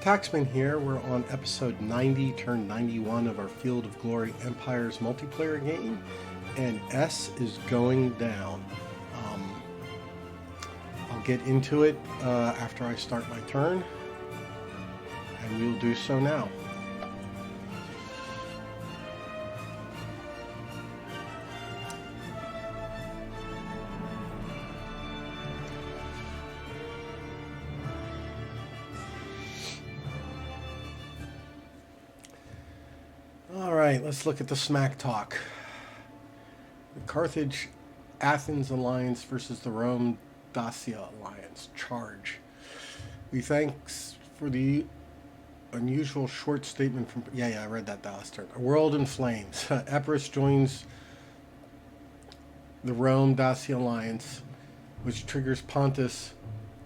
Taxman here. We're on episode 90, turn 91 of our Field of Glory Empires multiplayer game, and S is going down. I'll get into it after I start my turn, and we'll do so now. Alright, let's look at the smack talk. The Carthage Athens alliance versus the Rome Dacia alliance. Charge. We thanks for the unusual short statement from... Yeah, I read that last turn. A world in flames. Epirus joins the Rome Dacia alliance, which triggers Pontus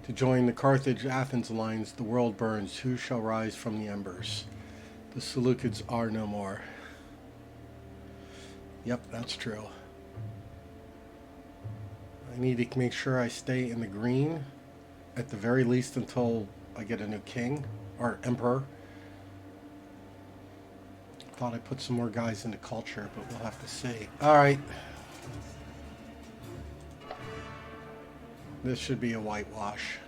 to join the Carthage Athens alliance. The world burns. Who shall rise from the embers? The Seleucids are no more. Yep, that's true. I need to make sure I stay in the green, at the very least until I get a new king, or emperor. Thought I put some more guys into culture, but we'll have to see. Alright. This should be a whitewash.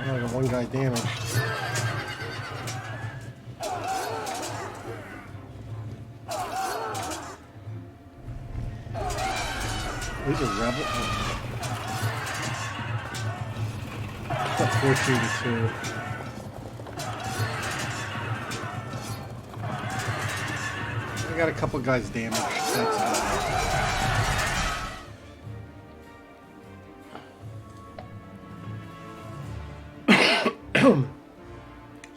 I got one guy damaged. These are rebels. 14-2. I got a couple guys damaged. That's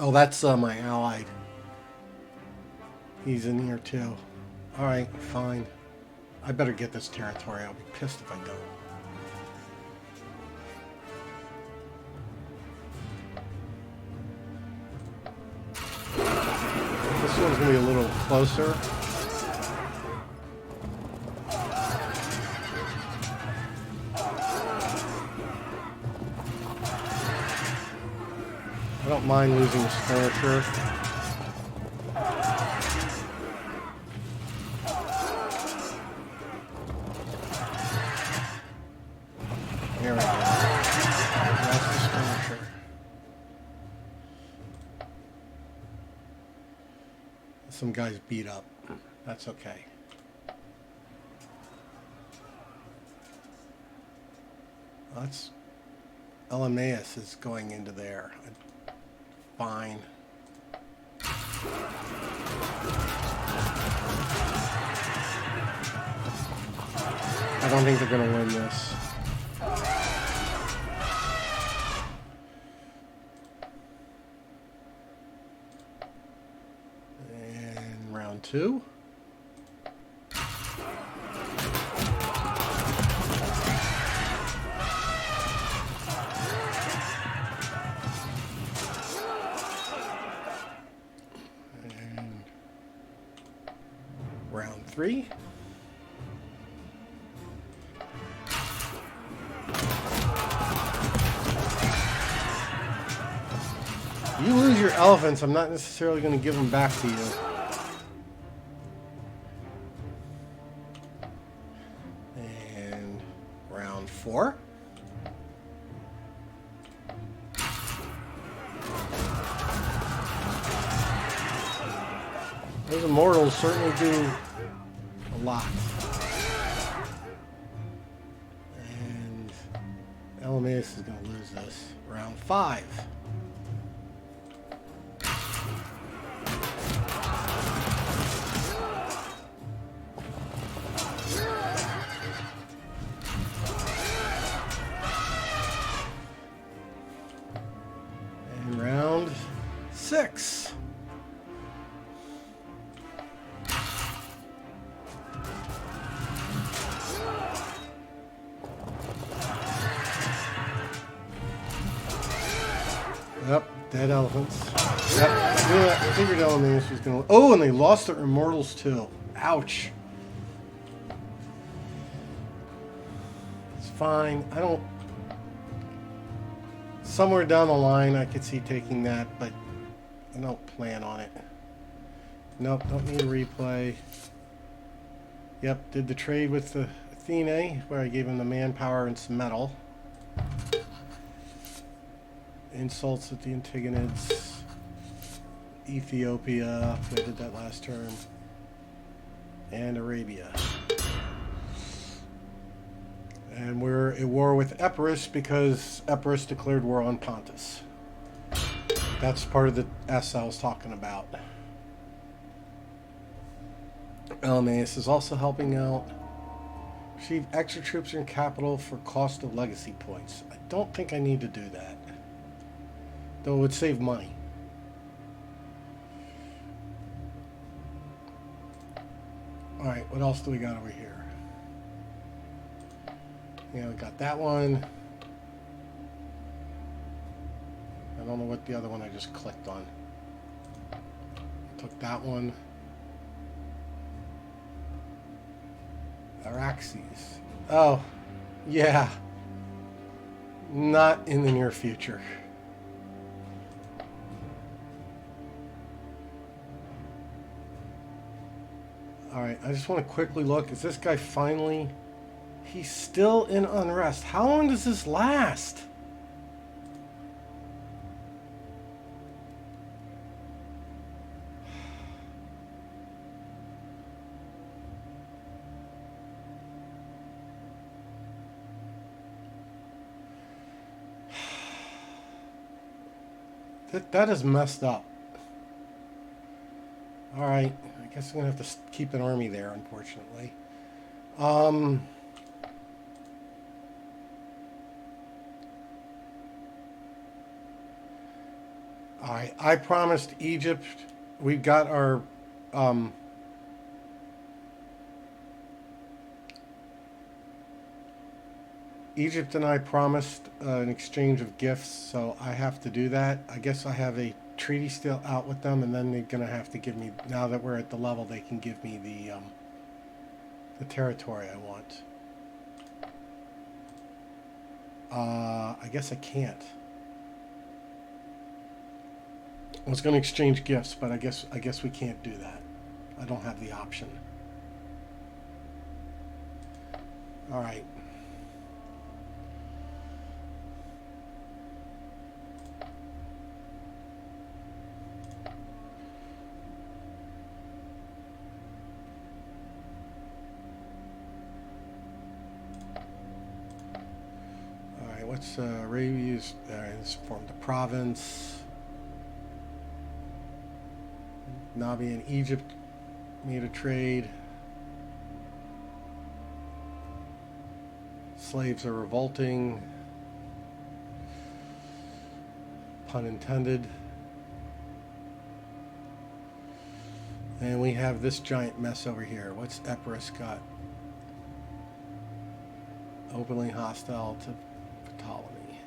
oh, that's my allied. He's in here too. Alright, fine. I better get this territory. I'll be pissed if I don't. This one's going to be a little closer. I don't mind losing this furniture. There we go. That's the furniture. Some guys beat up. That's okay. That's... Ptolemaic is going into there. Fine. I don't think they're going to win this. And round two. Round three. You lose your elephants, I'm not necessarily going to give them back to you. And round four. Those immortals certainly do a lot. And Ptolemaic is going to lose this. Round five. And round six. Yep, dead elephants. Yep, I figured Elemenus was gonna... Oh, and they lost their immortals too. Ouch. It's fine. I don't... Somewhere down the line I could see taking that, but I don't plan on it. Nope, don't need a replay. Yep, did the trade with the Athenae, where I gave him the manpower and some metal. Insults at the Antigonids. Ethiopia, I did that last turn. And Arabia. And we're at war with Epirus because Epirus declared war on Pontus. That's part of the S I was talking about. Elmaeus is also helping out. Receive extra troops in capital for cost of legacy points. I don't think I need to do that. Though it would save money. Alright, what else do we got over here? Yeah, we got that one. I don't know what the other one I just clicked on. Took that one. Araxes. Oh, yeah. Not in the near future. Alright, I just want to quickly look. Is this guy finally... He's still in unrest. How long does this last? That is messed up. Alright, I guess I'm going to have to keep an army there, unfortunately. Alright, I promised Egypt, we've got our, Egypt and I promised an exchange of gifts, so I have to do that. I guess I have a treaty still out with them, and then they're going to have to give me, now that we're at the level, they can give me the territory I want. I guess I can't. I was going to exchange gifts, but I guess we can't do that. I don't have the option. All right. What's Arabia's formed a province. Nabi and Egypt made a trade. Slaves are revolting. Pun intended. And we have this giant mess over here. What's Epirus got? Openly hostile to Ptolemy.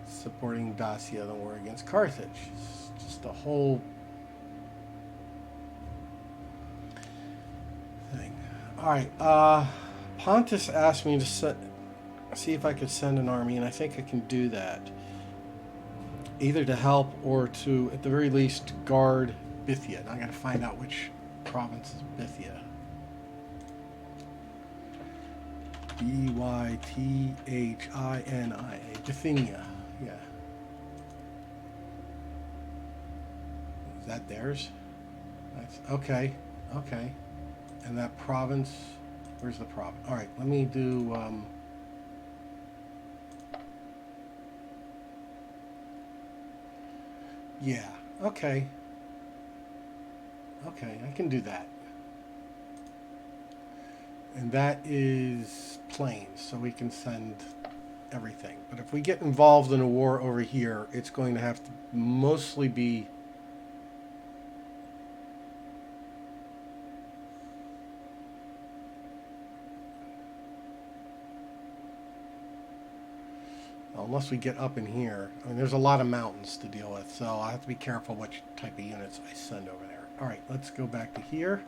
Supporting Dacia, the war against Carthage. It's just a whole thing. Alright, Pontus asked me to see if I could send an army, and I think I can do that. Either to help or to, at the very least, guard Bithynia. And I gotta find out which province is Bithynia. B-Y-T-H-I-N-I-A. Bithynia. Yeah. Is that theirs? That's, okay. Okay. And that province, where's the province? All right, let me do, yeah, okay. Okay, I can do that. And that is plains, so we can send everything. But if we get involved in a war over here, it's going to have to mostly be Unless we get up in here. I mean, there's a lot of mountains to deal with, so I have to be careful which type of units I send over there. Alright, let's go back to here.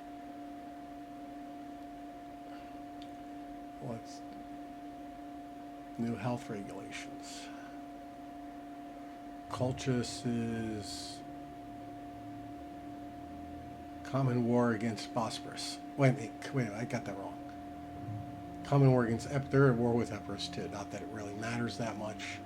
Let's... New health regulations. Cultus is... Common war against Bosporus. Wait, I got that wrong. Common war against they're at war with Epirus too. Not that it really matters that much.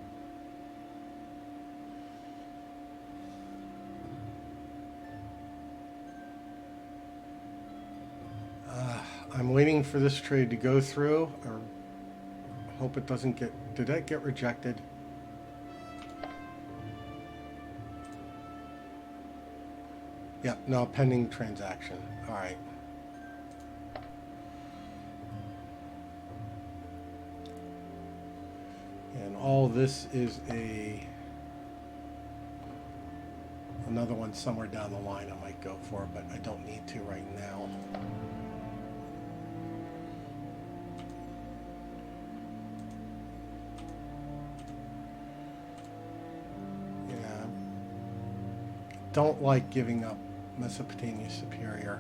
I'm waiting for this trade to go through, or hope it doesn't get... Did that get rejected? Yep, no, pending transaction. All right. And all this is another one somewhere down the line I might go for, but I don't need to right now. Yeah. Don't like giving up Mesopotamia Superior.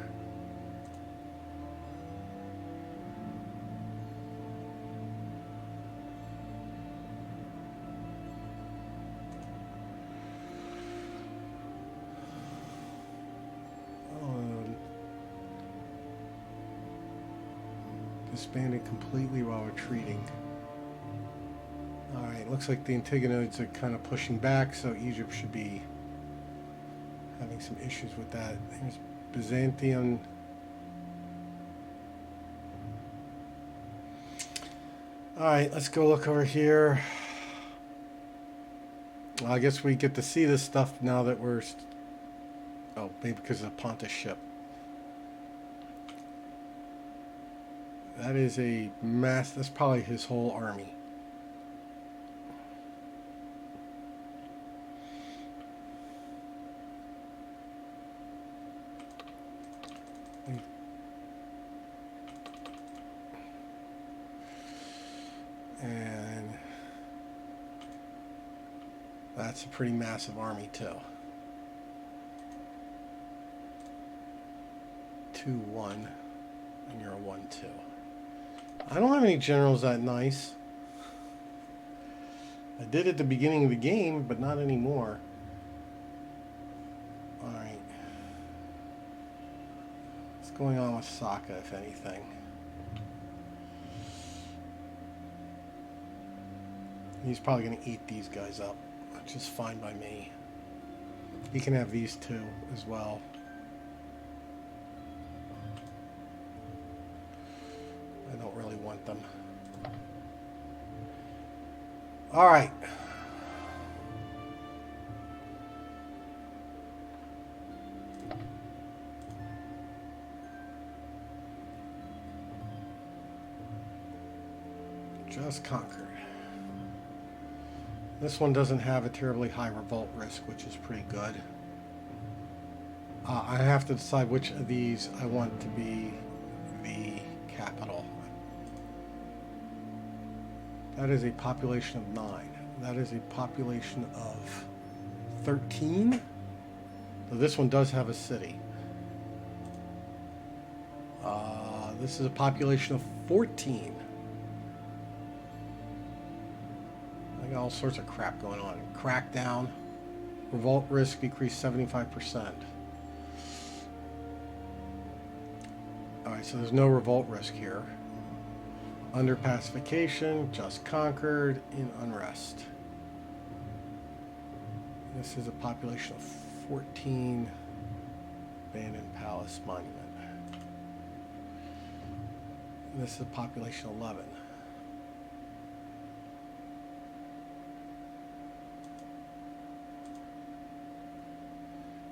Disbanded completely while retreating. Alright, looks like the Antigonides are kind of pushing back, so Egypt should be having some issues with that. Here's Byzantium. Alright, let's go look over here. Well, I guess we get to see this stuff now that we're... Oh, maybe because of the Pontus ship. That is a mass... That's probably his whole army. And that's a pretty massive army too. 2-1, and you're a 1-2. I don't have any generals that nice. I did at the beginning of the game, but not anymore. Alright. What's going on with Saka, if anything? He's probably going to eat these guys up, which is fine by me. He can have these two as well. I don't really want them. All right. Just conquered. This one doesn't have a terribly high revolt risk, which is pretty good. I have to decide which of these I want to be the capital. That is a population of 9. That is a population of 13. So this one does have a city. This is a population of 14. I got all sorts of crap going on. Crackdown. Revolt risk decreased 75%. Alright, so there's no revolt risk here. Under pacification, just conquered, in unrest. This is a population of 14. Abandoned palace monument. And this is a population of 11.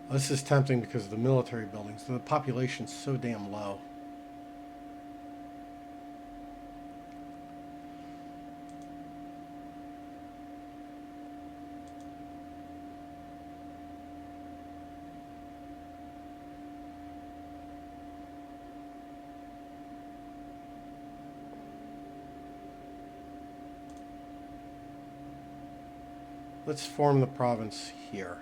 This is tempting because of the military buildings. The population's so damn low. Let's form the province here.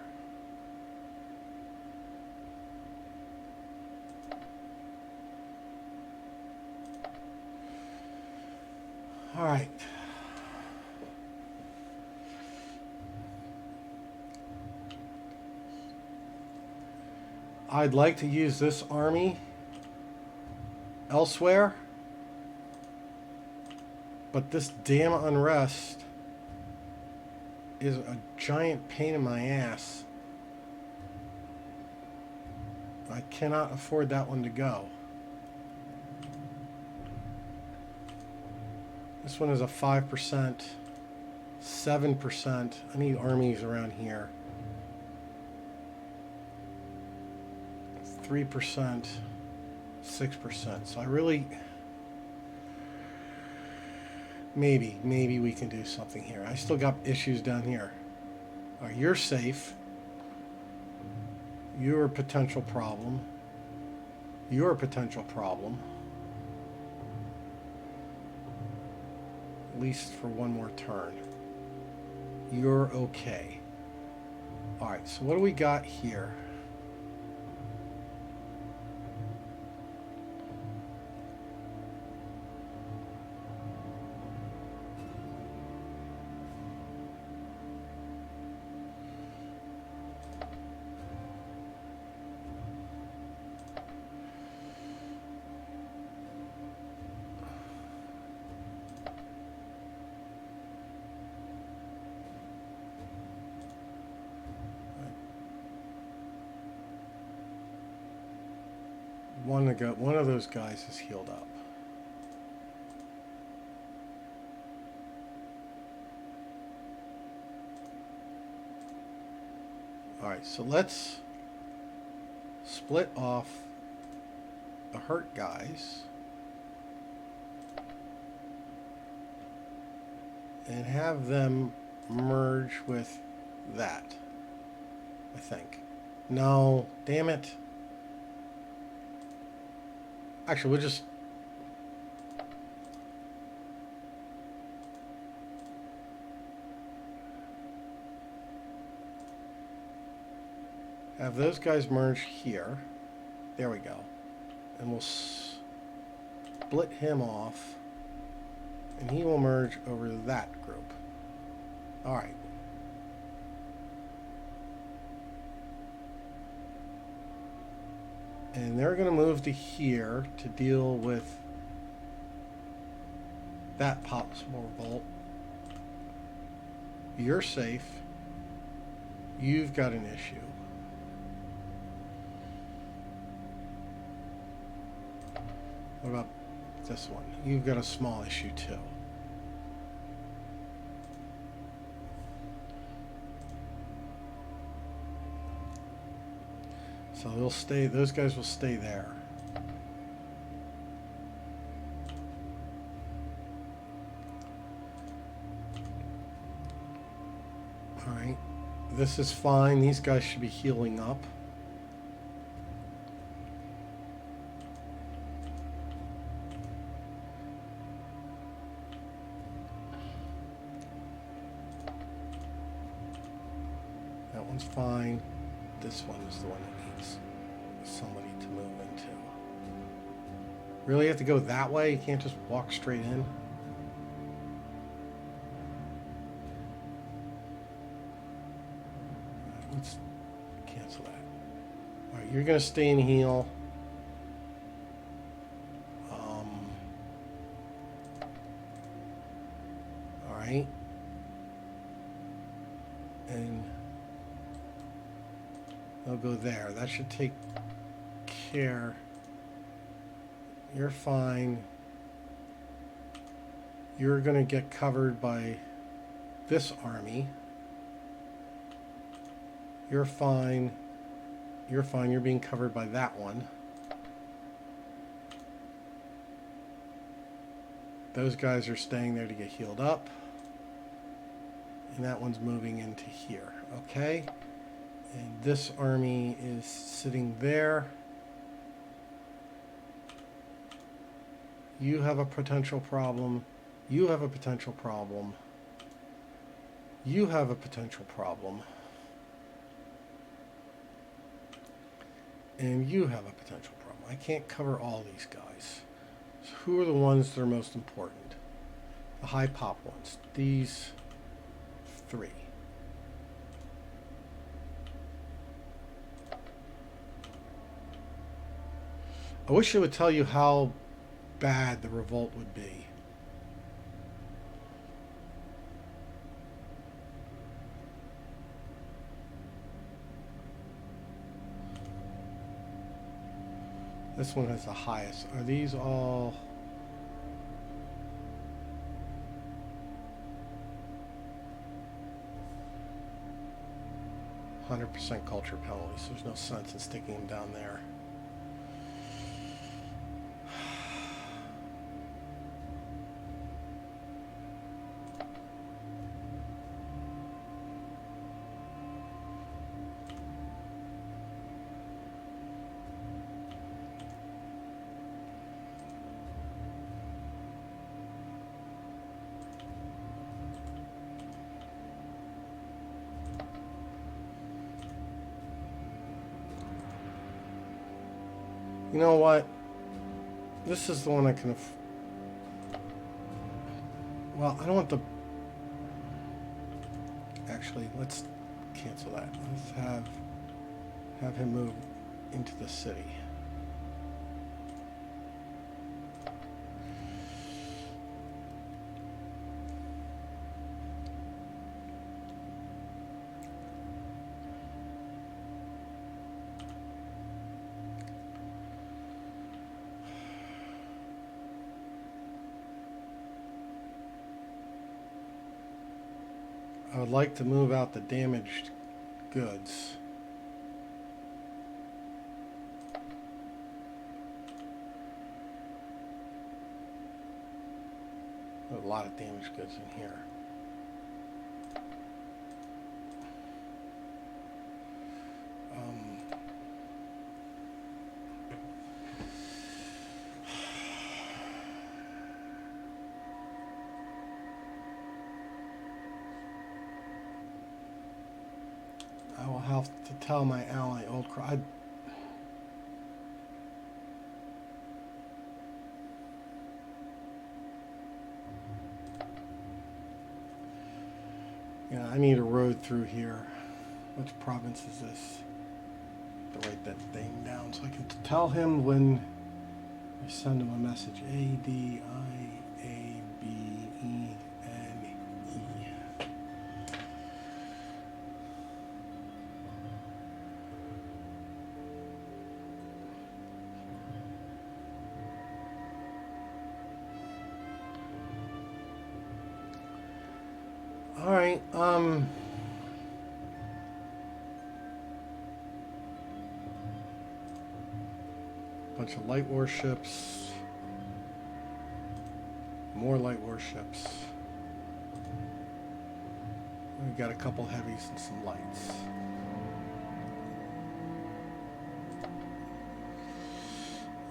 All right. I'd like to use this army elsewhere, but this damn unrest is a giant pain in my ass. I cannot afford that one to go. This one is a 5%, 7%. I need armies around here. 3%, 6%. So I really, maybe we can do something here. I still got issues down here. All right, you're safe. You're a potential problem. You're a potential problem. At least for one more turn. You're okay. All right, so what do we got here? One of those guys is healed up. All right, so let's split off the hurt guys and have them merge with that, I think. No, damn it. Actually, we'll just... have those guys merge here. There we go. And we'll split him off. And he will merge over that group. Alright. And they're going to move to here to deal with that possible revolt. You're safe. You've got an issue. What about this one? You've got a small issue too. So they'll stay, those guys will stay there. All right, this is fine. These guys should be healing up. That one's fine. This one is the one that needs somebody to move into. Really have to go that way? You can't just walk straight in? Let's cancel that. Alright, you're going to stay and heal. Alright. And they'll go there. That should take care. You're fine. You're going to get covered by this army. You're fine. You're fine. You're being covered by that one. Those guys are staying there to get healed up. And that one's moving into here. Okay? And this army is sitting there. You have a potential problem. You have a potential problem. You have a potential problem. And you have a potential problem. I can't cover all these guys. So who are the ones that are most important? The high pop ones. These 3. I wish it would tell you how bad the revolt would be. This one has the highest. Are these all... %100% culture penalties. There's no sense in sticking them down there. You know what? This is the one I can... Well, I don't want the... Actually, let's cancel that. Let's have him move into the city. I would like to move out the damaged goods. A lot of damaged goods in here. I will have to tell my ally, Old Crow. Yeah, I need a road through here. Which province is this? To write that thing down so I can tell him when I send him a message. ADIABENE. All right, bunch of light warships, more light warships. We've got a couple heavies and some lights.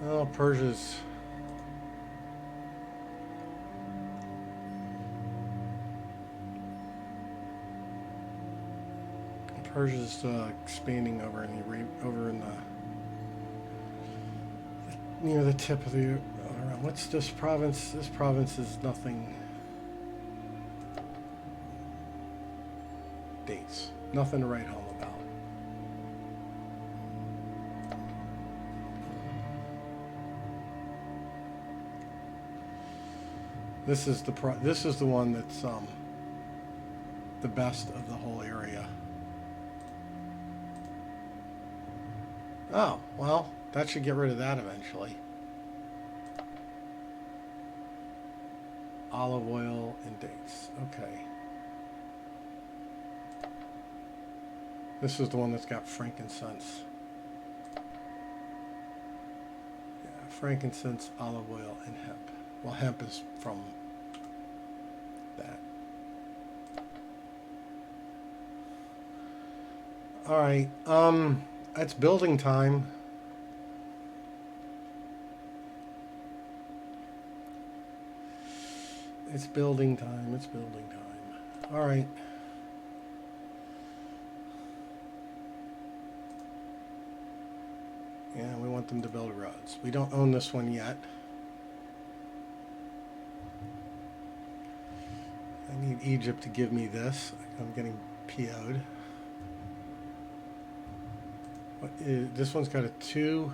Oh, Persia's... Persia's expanding over in the near the tip of the. What's this province? This province is nothing. Dates. Nothing to write home about. This is the one that's the best of the whole area. Oh, well, that should get rid of that eventually. Olive oil and dates. Okay. This is the one that's got frankincense. Yeah, frankincense, olive oil, and hemp. Well, hemp is from that. All right. It's building time. It's building time. It's building time. All right. want them to build roads. We don't own this one yet. I need Egypt to give me this. I'm getting PO'd. What is, this one's got a 2,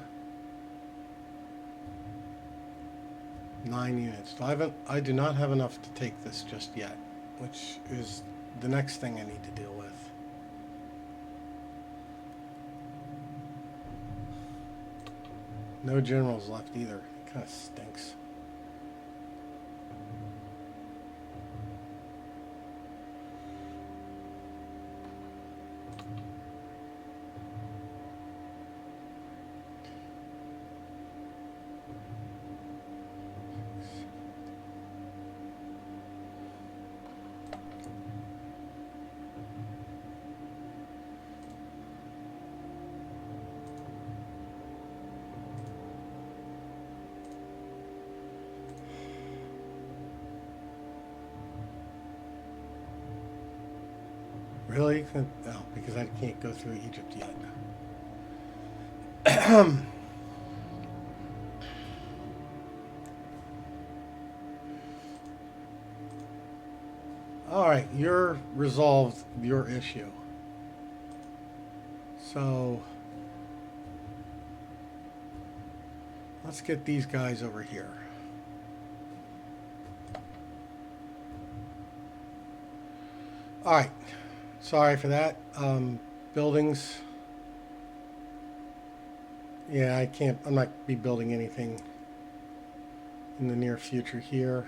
9 units. So I do not have enough to take this just yet, which is the next thing I need to deal with. No generals left either. It kind of stinks. Really? No, because I can't go through Egypt yet. All right, you're resolved your issue. So let's get these guys over here. All right. Sorry for that. Buildings. Yeah, I can't. I'm not be building anything in the near future here.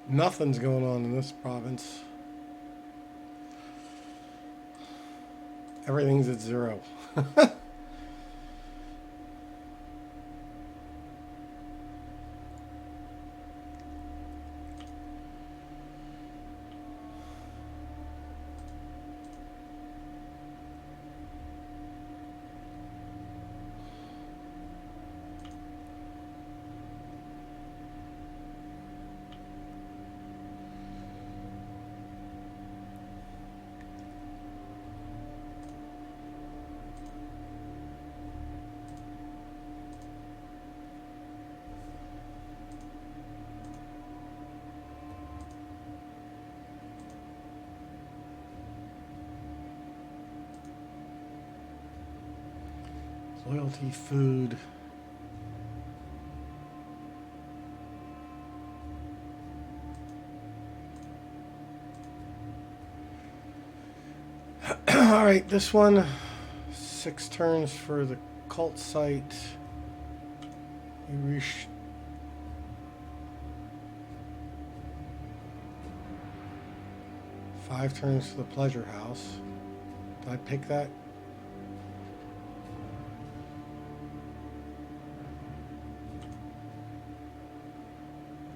Nothing's going on in this province. Everything's at 0. Loyalty, food. All right, this one, 6 turns for the cult site. You reach 5 turns for the pleasure house. Did I pick that?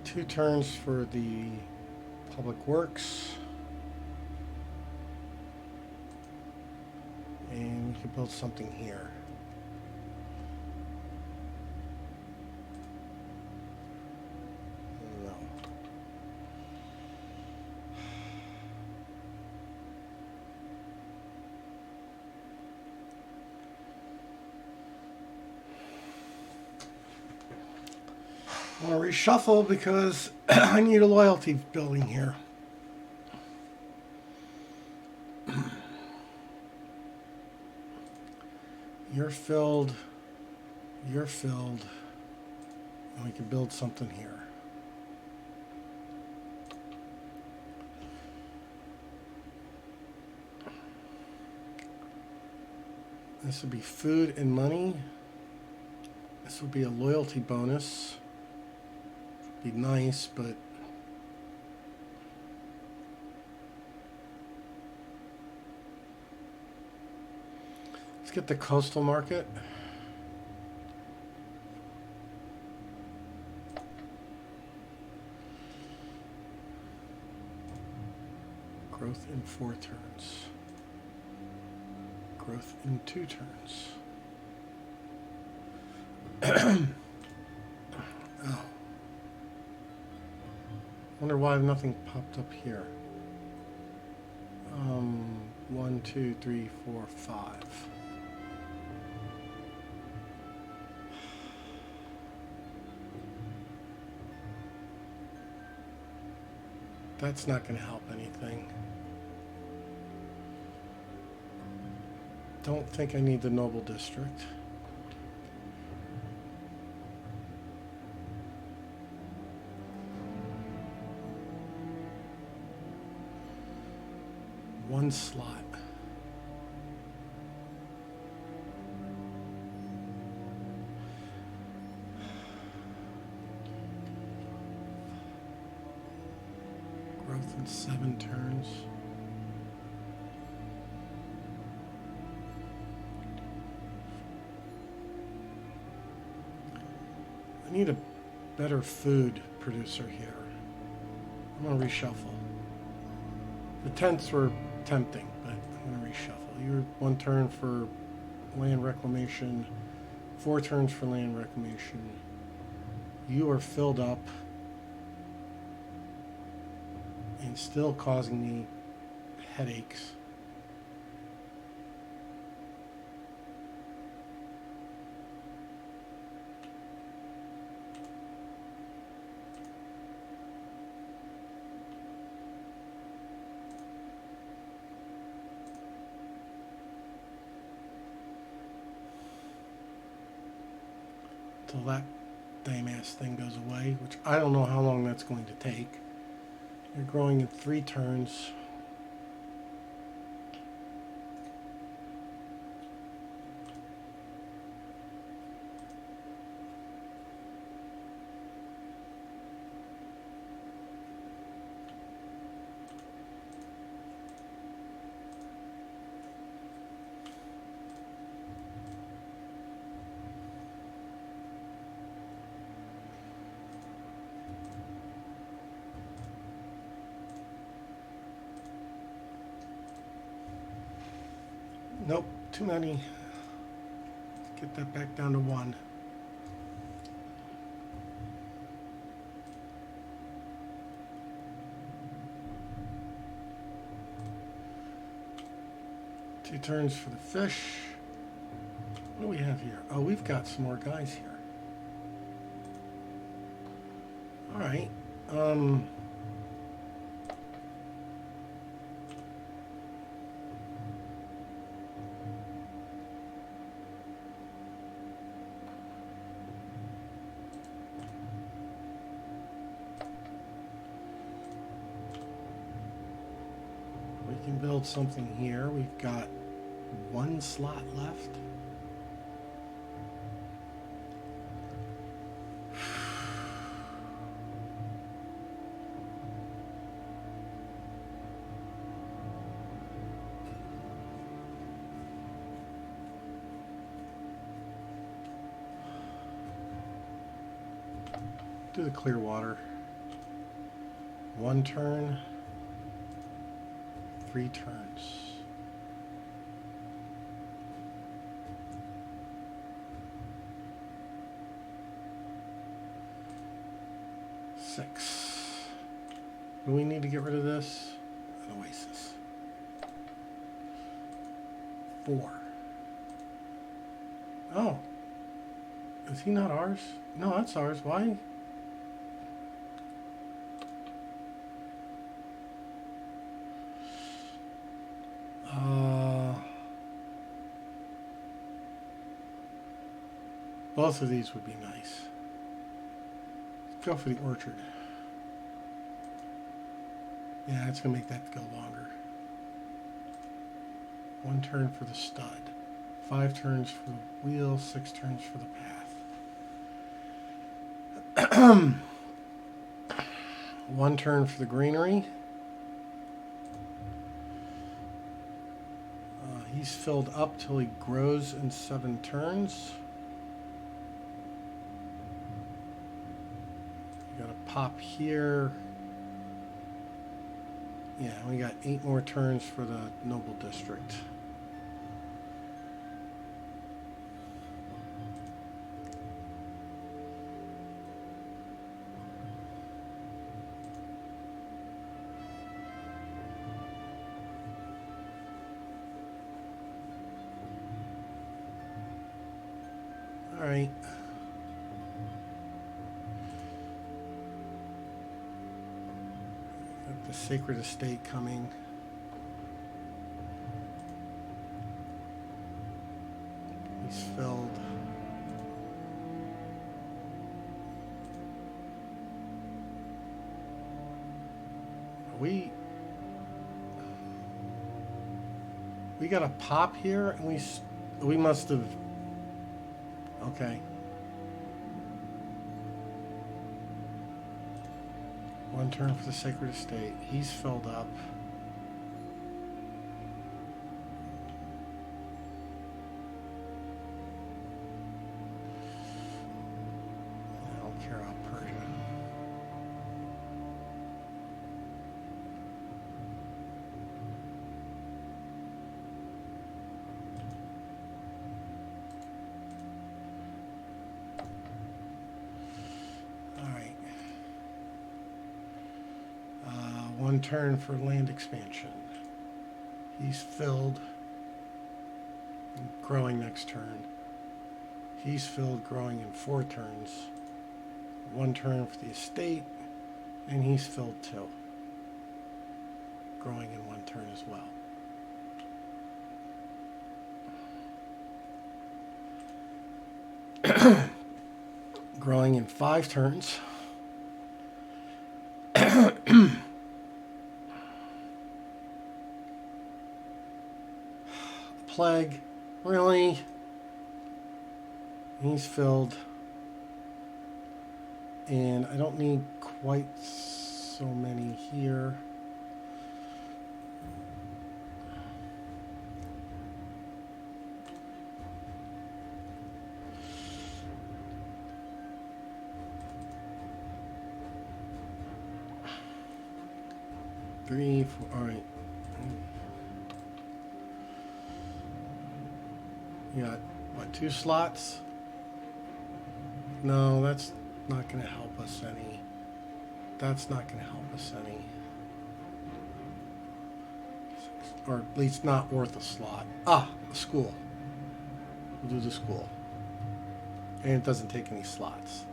Two turns for the public works. And we can build something here. No. I want to reshuffle because I need a loyalty building here. You're filled. You're filled. And we can build something here. This would be food and money. This would be a loyalty bonus. Be nice, but Let's get the coastal market. Growth in 4 turns. Growth in 2 turns. Oh. Wonder why nothing popped up here. 1, 2, 3, 4, 5. That's not going to help anything. Don't think I need the noble district. One slot. Growth in 7 turns. I need a better food producer here. I'm going to reshuffle. The 10ths were tempting, but I'm going to reshuffle. You're 1 turn for land reclamation, 4 turns for land reclamation. You are filled up and still causing me headaches. Till that damn ass thing goes away, which I don't know how long that's going to take. You're growing in 3 turns. Nope, too many. Let's get that back down to 1. Two turns for the fish. What do we have here? Oh, we've got some more guys here. All right. We can build something here. We've got 1 slot left. Do the clear water. 1 turn. 3 turns. Six. Do we need to get rid of this? An oasis. 4. Oh. Is he not ours? No, that's ours. Why? Both of these would be nice. Let's go for the orchard. Yeah, it's going to make that go longer. 1 turn for the stud. 5 turns for the wheel. 6 turns for the path. 1 turn for the greenery. He's filled up till he grows in 7 turns. You got to pop here. Yeah, we got 8 more turns for the Noble District. All right. Got the Sacred Estate coming. He's filled. We got a pop here, and we must have. Okay. 1 turn for the Sacred Estate. He's filled up. I don't care about Persia. One turn for land expansion. He's filled. Growing next turn. He's filled, growing in 4 turns. 1 turn for the estate, and he's filled too. Growing in 1 turn as well. Growing in 5 turns. Plague, really? He's filled, and I don't need quite so many here. Three, 4, all right. You got, what, 2 slots? No, that's not going to help us any. That's not going to help us any. Or at least not worth a slot. Ah, a school. We'll do the school. And it doesn't take any slots.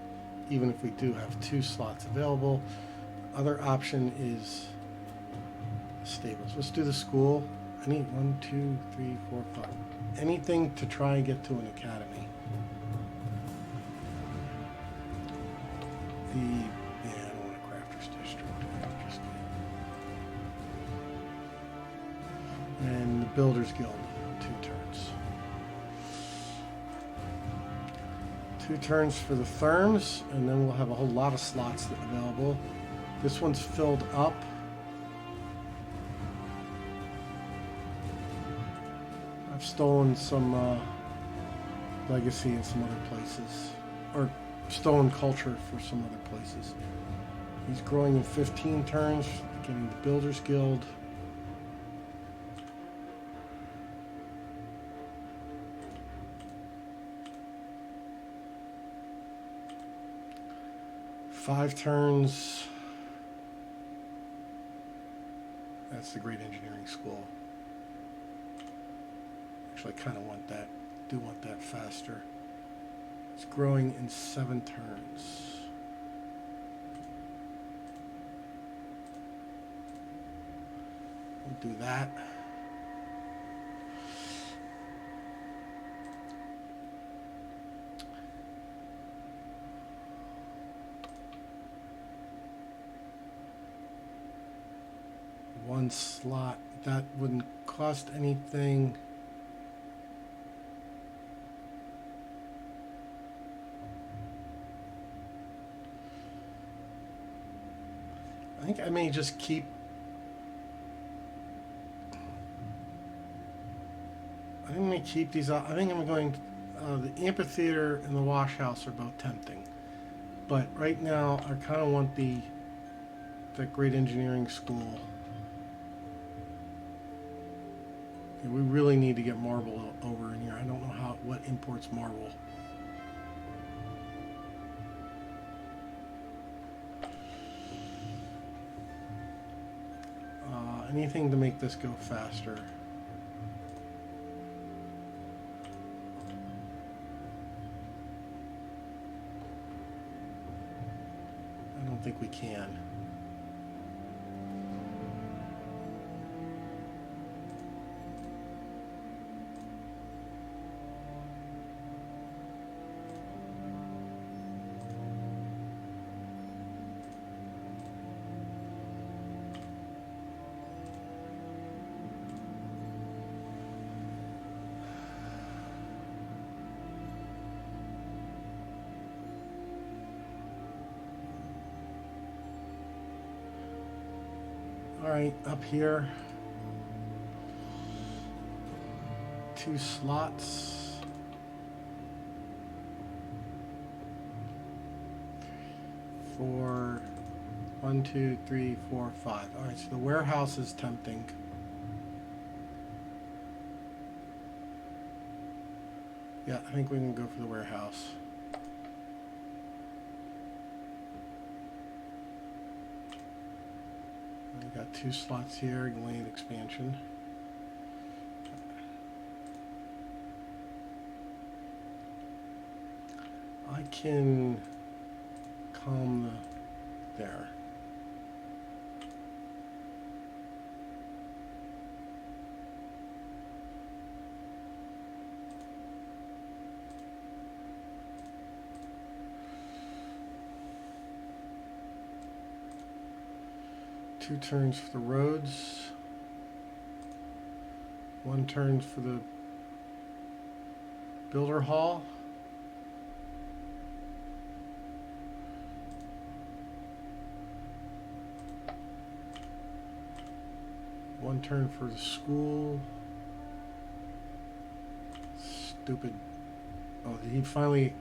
Even if we do have 2 slots available. Other option is stables. Let's do the school. I need 1, 2, 3, 4, 5. Anything to try and get to an academy. I don't want a crafters district. And the Builders Guild, 2 turns. 2 turns for the Therms, and then we'll have a whole lot of slots available. This one's filled up. I've stolen some legacy in some other places, or stolen culture for some other places. He's growing in 15 turns, getting the Builders Guild. Five turns. That's the Great Engineering School. Actually, I kind of want that. Do want that faster. It's growing in 7 turns. We'll do that. One slot. That wouldn't cost anything. I think I may just keep think I'm going to keep these up. I think I'm going. The amphitheater and the wash house are both tempting, but right now I kind of want the great engineering school. Yeah, we really need to get marble over in here. I don't know what imports marble. Anything to make this go faster. I don't think we can. All right, up here, 2 slots. For 1, 2, 3, 4, 5. All right, so the warehouse is tempting. Yeah, I think we can go for the warehouse. We got 2 slots here, land expansion. I can calm there. Two turns for the roads. 1 turn for the builder hall. One turn for the school. Stupid. Oh, did he finally...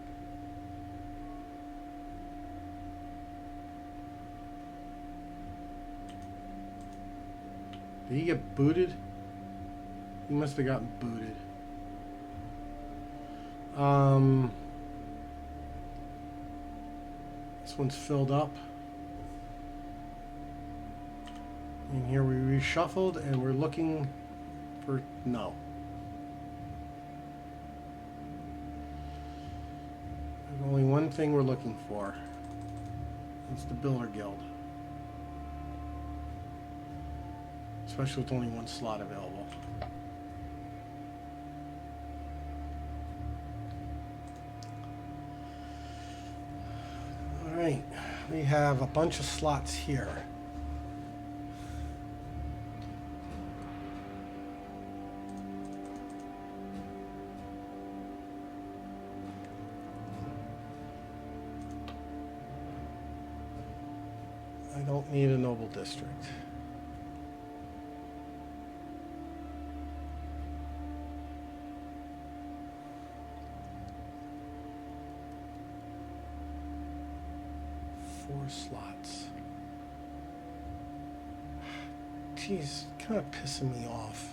Did he get booted? He must have gotten booted. This one's filled up. And here we reshuffled and we're looking for no. There's only one thing we're looking for. It's the Builder Guild. Especially with only 1 slot available. Alright, we have a bunch of slots here. I don't need a noble district. Four slots. Jeez, kind of pissing me off.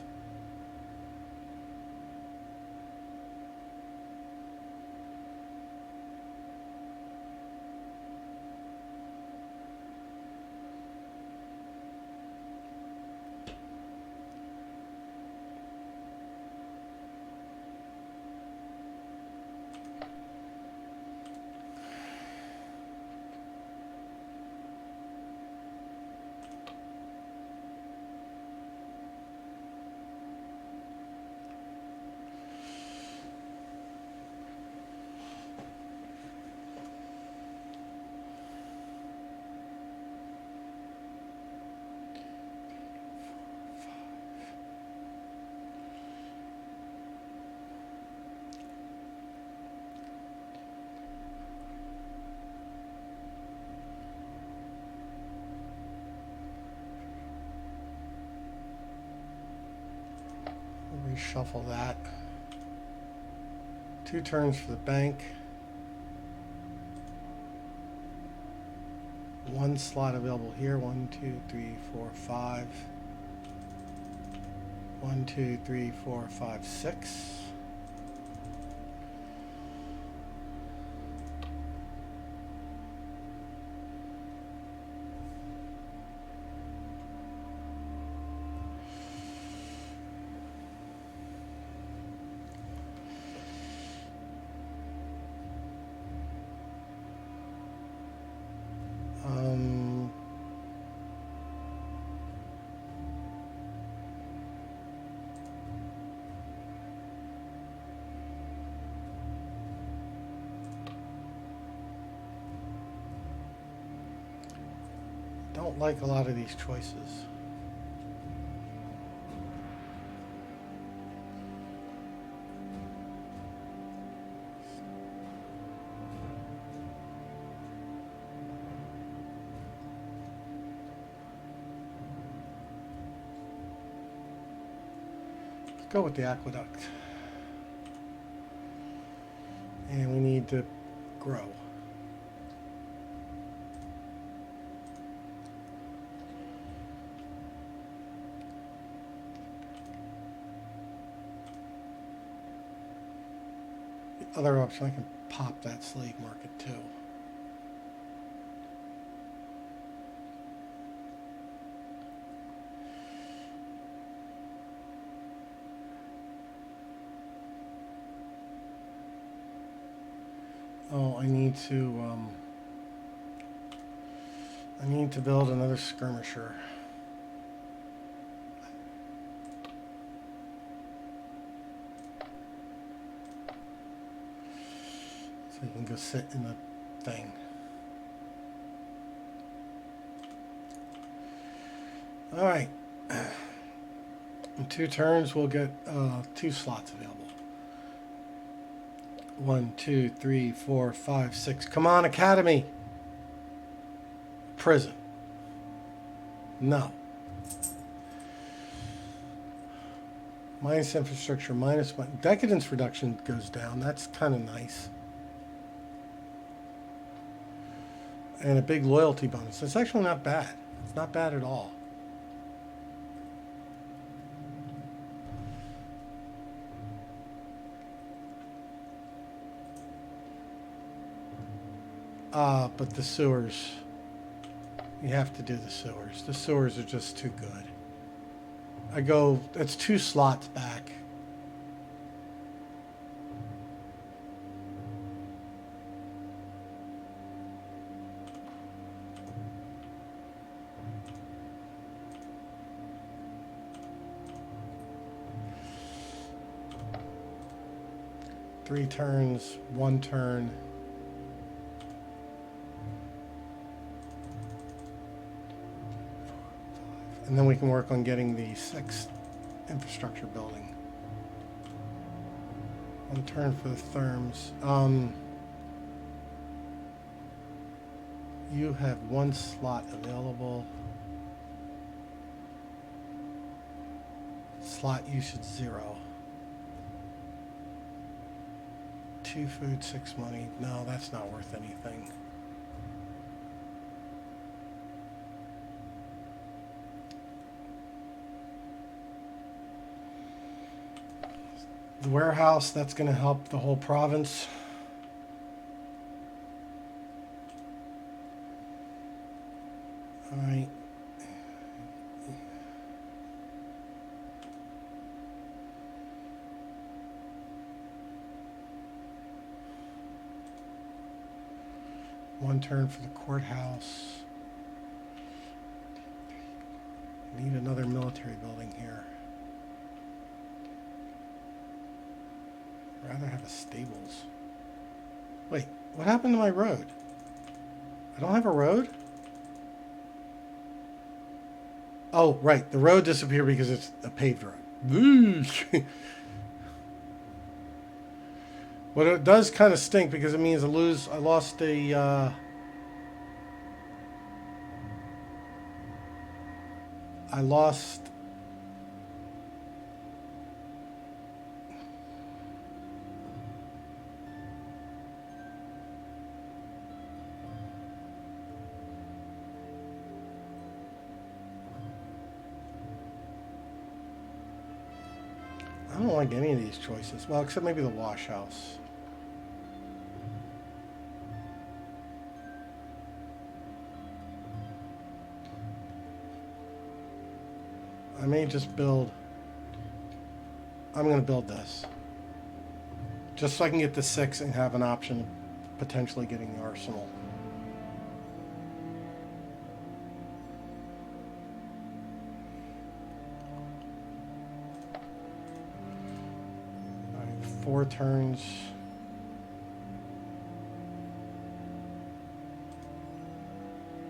Reshuffle that. 2 turns for the bank. 1 slot available here. 1, 2, 3, 4, 5. 1, 2, 3, 4, 5, 6. Don't like a lot of these choices. Go with the aqueduct. And we need to grow. The other option, I can pop that slave market too. Oh, I need to build another skirmisher. So you can go sit in the thing. All right. In 2 turns, we'll get 2 slots available. 1, 2, 3, 4, 5, 6. Come on, Academy. Prison. No. Minus infrastructure, minus 1. Decadence reduction goes down. That's kind of nice. And a big loyalty bonus. It's actually not bad. It's not bad at all. But the sewers, you have to do the sewers. The sewers are just too good. It's 2 slots back. Three turns, 1 turn. And then we can work on getting the 6th infrastructure building. 1 turn for the therms. You have 1 slot available. Slot usage 0. 2 food, 6 money. No, that's not worth anything. The warehouse, that's going to help the whole province. All right. One turn for the courthouse. Need another military building here. Rather have a stables. Wait, what happened to my road? I don't have a road? Oh, right. The road disappeared because it's a paved road. But it does kind of stink because it means I lost a, I lost don't like any of these choices. Well, except maybe the wash house. I may just build... I'm going to build this. Just so I can get the 6 and have an option of potentially getting the arsenal. All right, 4 turns.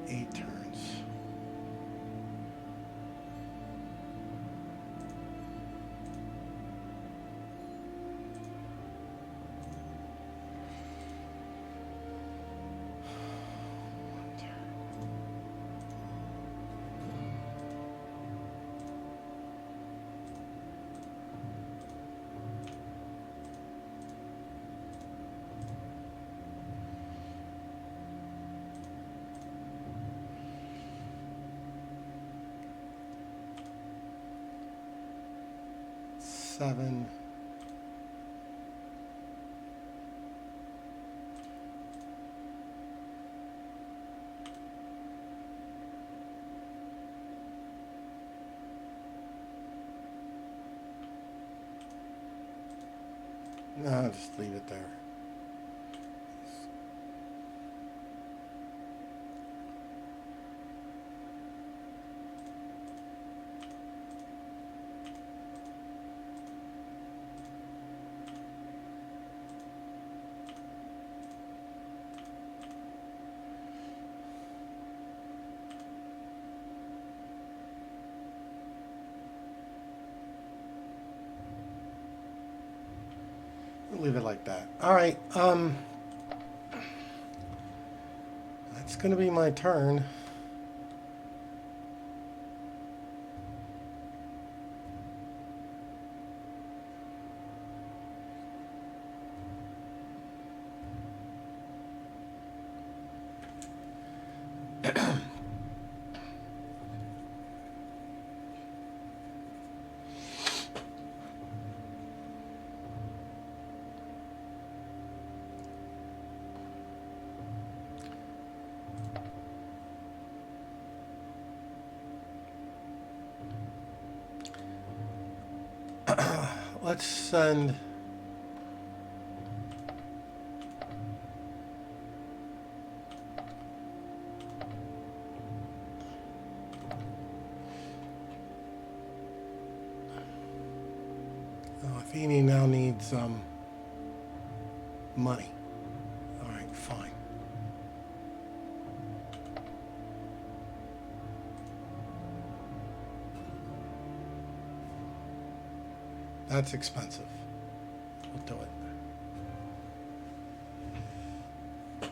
Eight turns. Seven. No, just leave it there. Leave it like that. All right. That's going to be my turn. Let's send... Athenae now needs money. All right, fine. That's expensive. We'll do it. Okay.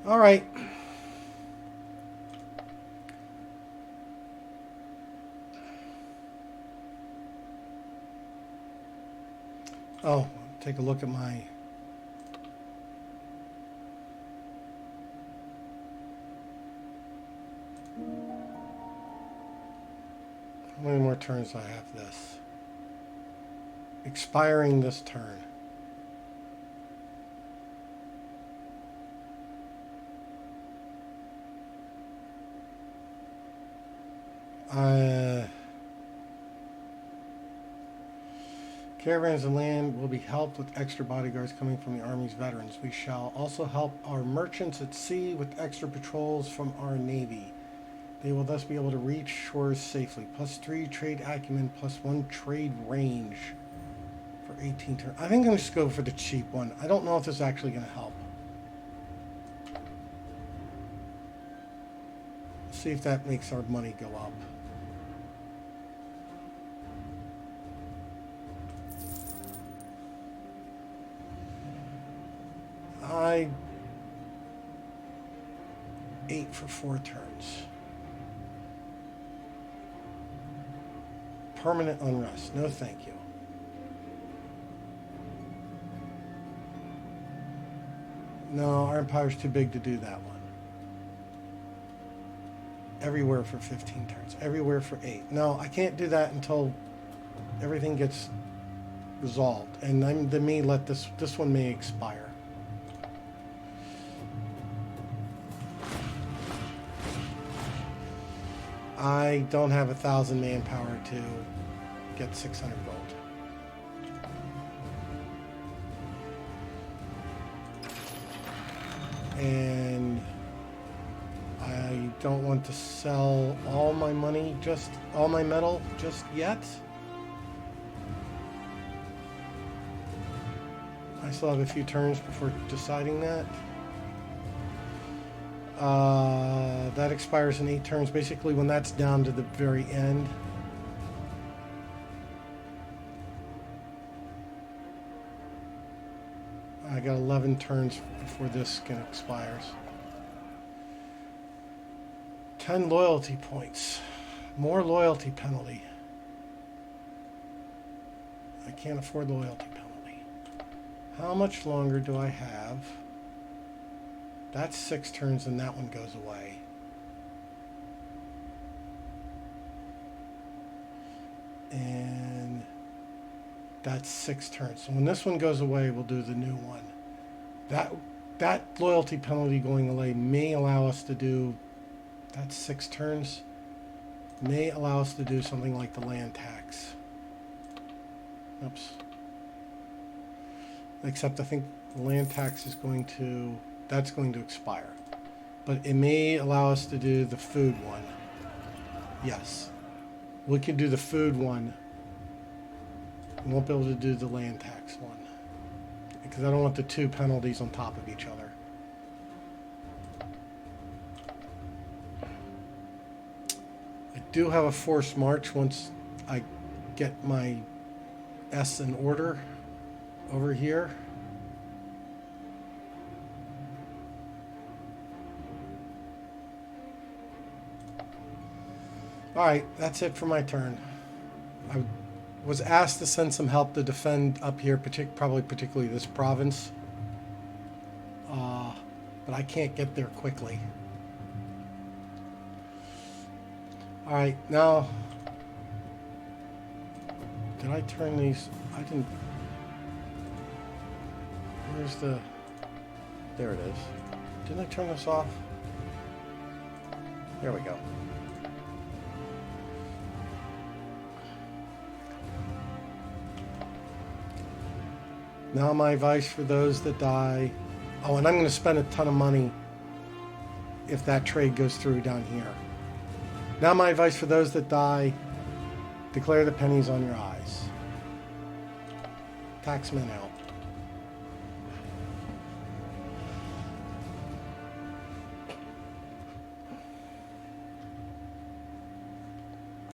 All right. Oh, take a look at my... How many more turns do I have this? Expiring this turn. Caravans of land will be helped with extra bodyguards coming from the Army's veterans. We shall also help our merchants at sea with extra patrols from our Navy. They will thus be able to reach shores safely. +3 trade acumen, +1 trade range for 18 turns. I think I'm just go for the cheap one. I don't know if this is actually going to help. See if that makes our money go up. I 8 for 4 turns. Permanent unrest. No, thank you. No, our empire's too big to do that one. Everywhere for 15 turns. Everywhere for 8. No, I can't do that until everything gets resolved. And I'm to me let this one may expire. I don't have 1,000 manpower to get 600 gold. And I don't want to sell all my money, all my metal just yet. I still have a few turns before deciding that. That expires in 8 turns. Basically, when that's down to the very end. I got 11 turns before this expires. 10 loyalty points. More loyalty penalty. I can't afford the loyalty penalty. How much longer do I have? That's 6 turns and that one goes away. And that's 6 turns. So when this one goes away, we'll do the new one. That loyalty penalty going away may allow us to do, that's 6 turns, may allow us to do something like the land tax. Oops. Except I think the land tax is going to, that's going to expire. But it may allow us to do the food one. Yes. We can do the food one. We won't be able to do the land tax one. Because I don't want the 2 penalties on top of each other. I do have a forced march once I get my S in order over here. Alright, that's it for my turn. I was asked to send some help to defend up here, probably particularly this province. But I can't get there quickly. Alright, now... Did I turn these? I didn't... Where's the... There it is. Didn't I turn this off? There we go. Now my advice for those that die... Oh, and I'm going to spend a ton of money if that trade goes through down here. Now my advice for those that die, declare the pennies on your eyes. Taxman out.